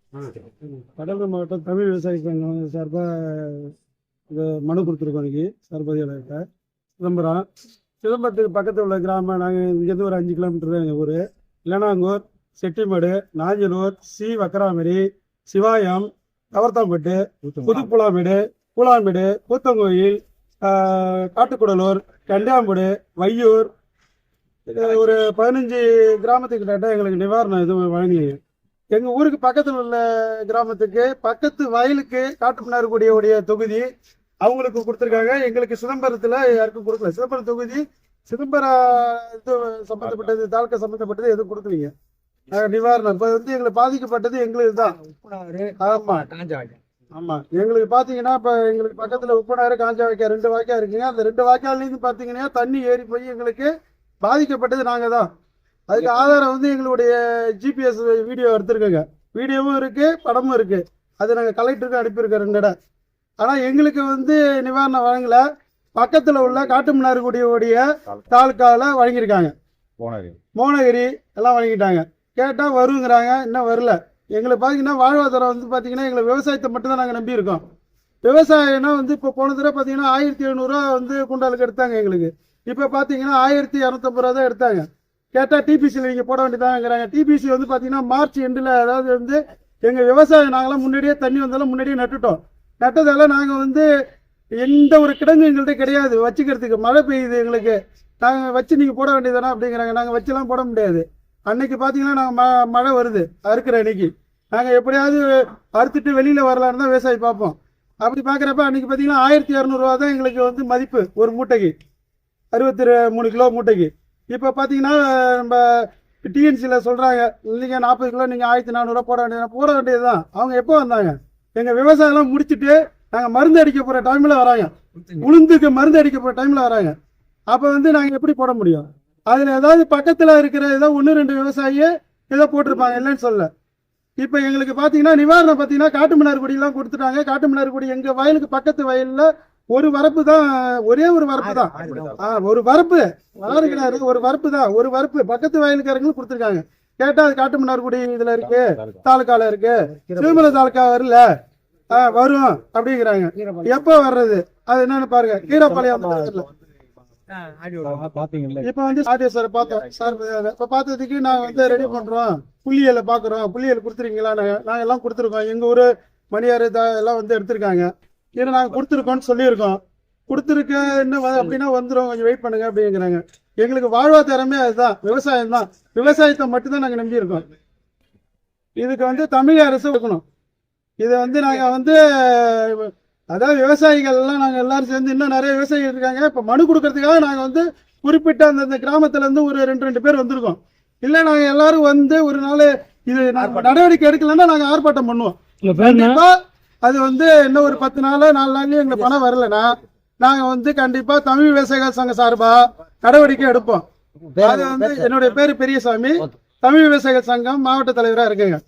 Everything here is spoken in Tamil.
கடலூர் மாவட்டம் தமிழ் விவசாய சங்கம் சார்பாக இந்த மனு கொடுத்துருக்கோம் இன்னைக்கு சர்பதியாளர்கிட்ட. சிதம்பரத்துக்கு பக்கத்தில் உள்ள கிராமம். நாங்கள் இங்கேருந்து ஒரு 5 கிலோமீட்டர் தான் எங்கள் ஊர். இளனாங்கூர், செட்டிமடு, நாஞ்சனூர், வக்கராமரி, சிவாயம், கவர்த்தாம்பட்டு, புதுப்புலாமேடு, பூலாமேடு, கூத்தங்கோயில், காட்டுக்குடலூர், கண்டியாம்புடு, வையூர், ஒரு 15 கிராமத்துக்கிட்ட எங்களுக்கு நிவாரணம் எதுவும் வழங்கலைங்க. எங்கள் ஊருக்கு பக்கத்தில் உள்ள கிராமத்துக்கு பக்கத்து வயலுக்கு காட்டுமன்னார்குடியோடைய தொகுதி அவங்களுக்கு கொடுத்துருக்காங்க. எங்களுக்கு சிதம்பரத்தில் யாருக்கும் கொடுக்கல. சிதம்பரம் தொகுதி சிதம்பரம் இது சம்மந்தப்பட்டது, தாலுக்கா சம்மந்தப்பட்டது எதுவும் கொடுக்கலீங்க. நிவாரணம் இப்போ வந்து எங்களுக்கு பாதிக்கப்பட்டது எங்களுக்கு தான். ஆமாம், எங்களுக்கு பார்த்தீங்கன்னா இப்போ எங்களுக்கு பக்கத்தில் உப்பனாறு, காஞ்சா வாய்க்கா 2 வாய்க்கா இருக்குங்க. அந்த 2 வாய்க்கால்லேருந்து பார்த்தீங்கன்னா தண்ணி ஏறி போய் எங்களுக்கு பாதிக்கப்பட்டது நாங்கள் தான். அதுக்கு ஆதாரம் வந்து எங்களுடைய ஜிபிஎஸ் வீடியோ எடுத்துருக்கோங்க. வீடியோவும் இருக்குது, படமும் இருக்குது. அது நாங்கள் கலெக்டருக்கு அனுப்பியிருக்கோம் 2 இடம். ஆனால் எங்களுக்கு வந்து நிவாரணம் வழங்கலை. பக்கத்தில் உள்ள காட்டுமன்னார்குடியோடைய தாலுக்காவில் வழங்கியிருக்காங்க. மோனகிரி எல்லாம் வழங்கிட்டாங்க. கேட்டால் வருங்கிறாங்க, இன்னும் வரல. எங்களுக்கு பார்த்தீங்கன்னா வாழ்வாதாரம் வந்து பார்த்தீங்கன்னா எங்களுக்கு விவசாயத்தை மட்டும்தான் நாங்கள் நம்பியிருக்கோம். விவசாயம்னா வந்து இப்போ போன தடவை பார்த்தீங்கன்னா 1700 வந்து குண்டாலுக்கு எடுத்தாங்க. எங்களுக்கு இப்போ பார்த்தீங்கன்னா 1250 தான் எடுத்தாங்க. கேட்டால் டிபிசியில் நீங்கள் போட வேண்டியதாங்கிறாங்க. டிபிசி வந்து பார்த்தீங்கன்னா மார்ச் எண்டில், அதாவது வந்து எங்கள் விவசாயம் நாங்களாம் முன்னாடியே தண்ணி வந்தாலும் முன்னாடியே நட்டுட்டோம். நட்டதால நாங்கள் வந்து எந்த ஒரு கிடங்கு எங்கள்கிட்ட கிடையாது வச்சுக்கிறதுக்கு. மழை பெய்யுது எங்களுக்கு, நாங்கள் வச்சு நீங்கள் போட வேண்டியதானே அப்படிங்கிறாங்க. நாங்கள் வச்சுலாம் போட முடியாது. அன்னைக்கு பார்த்தீங்கன்னா நாங்கள் மழை வருது அறுக்கிற அன்னைக்கு நாங்கள் எப்படியாவது அறுத்துட்டு வெளியில் வரலான்னு தான் விவசாயி பார்ப்போம். அப்படி பார்க்குறப்ப அன்னைக்கு பார்த்தீங்கன்னா 1200 தான் எங்களுக்கு வந்து மதிப்பு ஒரு மூட்டைக்கு, 63 கிலோ மூட்டைக்கு. இப்போ பார்த்தீங்கன்னா நம்ம டிஎன்சியில் சொல்கிறாங்க, இல்லைங்க 40 கிலோ நீங்கள் 1400 போட வேண்டியது தான். அவங்க எப்போ வந்தாங்க? எங்கள் விவசாயம்லாம் முடிச்சுட்டு நாங்கள் மருந்து அடிக்க போகிற டைமில் வராங்க, உளுந்துக்கு மருந்து அடிக்க போகிற டைமில் வராங்க. அப்போ வந்து நாங்கள் எப்படி போட முடியும்? அதில் ஏதாவது பக்கத்தில் இருக்கிற ஏதோ 1-2 விவசாயி ஏதோ போட்டிருப்பாங்க, இல்லைன்னு சொல்ல. இப்போ எங்களுக்கு பார்த்தீங்கன்னா நிவாரணம் பார்த்தீங்கன்னா காட்டுமன்னார்குடியெல்லாம் கொடுத்துட்டாங்க. காட்டுமன்னார்குடி எங்கள் வயலுக்கு பக்கத்து வயலில் ஒரு வரப்பு தான், ஒரே ஒரு வரப்பு தான். ஒரு வரப்பு வளர்கிறாரு, ஒரு வரப்பு தான், ஒரு வரப்பு பக்கத்து வயலுக்காரங்களும் கொடுத்துருக்காங்க. கேட்டால் அது காட்டுமன்னார்குடி இதில் இருக்கு, தாலுக்காவில் இருக்கு, சிவமலை தாலுக்கா வரல, வரும் அப்படிங்கிறாங்க. எப்போ வர்றது அது என்னன்னு பாருங்க. கீரப்பாளையம் இப்ப வந்து சார் பார்த்தோம். சார் இப்ப பார்த்ததுக்கு நாங்க வந்து ரெடி பண்றோம், புள்ளியலை பாக்குறோம், புள்ளியல் கொடுத்துருக்கீங்களா? நாங்க எல்லாம் கொடுத்துருக்கோம். எங்க ஊரு மணியாறு எல்லாம் வந்து எடுத்திருக்காங்க. ஏன்னா நாங்க கொடுத்துருக்கோம்னு சொல்லியிருக்கோம். கொடுத்துருக்க என்ன அப்படின்னா வந்துடும், கொஞ்சம் வெயிட் பண்ணுங்க அப்படிங்கிறாங்க. எங்களுக்கு வாழ்வாதாரமே அதுதான், விவசாயம் தான். விவசாயத்தை மட்டும்தான் நாங்க நம்பி இருக்கோம். இதுக்கு வந்து தமிழக அரசு வைக்கணும். இதை வந்து நாங்க வந்து அதாவது விவசாயிகள் எல்லாம் நாங்கள் எல்லாரும் சேர்ந்து, இன்னும் நிறைய விவசாயிகள் இருக்காங்க. இப்போ மனு கொடுக்கறதுக்காக நாங்கள் வந்து குறிப்பிட்ட அந்த கிராமத்துல இருந்து ஒரு 2 பேர் வந்திருக்கோம். இல்லை நாங்கள் எல்லாரும் வந்து ஒரு நாள் இது நடவடிக்கை எடுக்கலன்னா நாங்கள் ஆர்ப்பாட்டம் பண்ணுவோம். கண்டிப்பா அது வந்து இன்னும் ஒரு 10 நாள் 4 நாள்லயும் எங்களுக்கு பணம் வரலைன்னா நாங்கள் வந்து கண்டிப்பா தமிழ் விவசாயிகள் சங்க சார்பா நடவடிக்கை எடுப்போம். அது வந்து என்னுடைய பேரு பெரியசாமி, தமிழ் விவசாயிகள் சங்கம் மாவட்ட தலைவராக இருக்குங்க.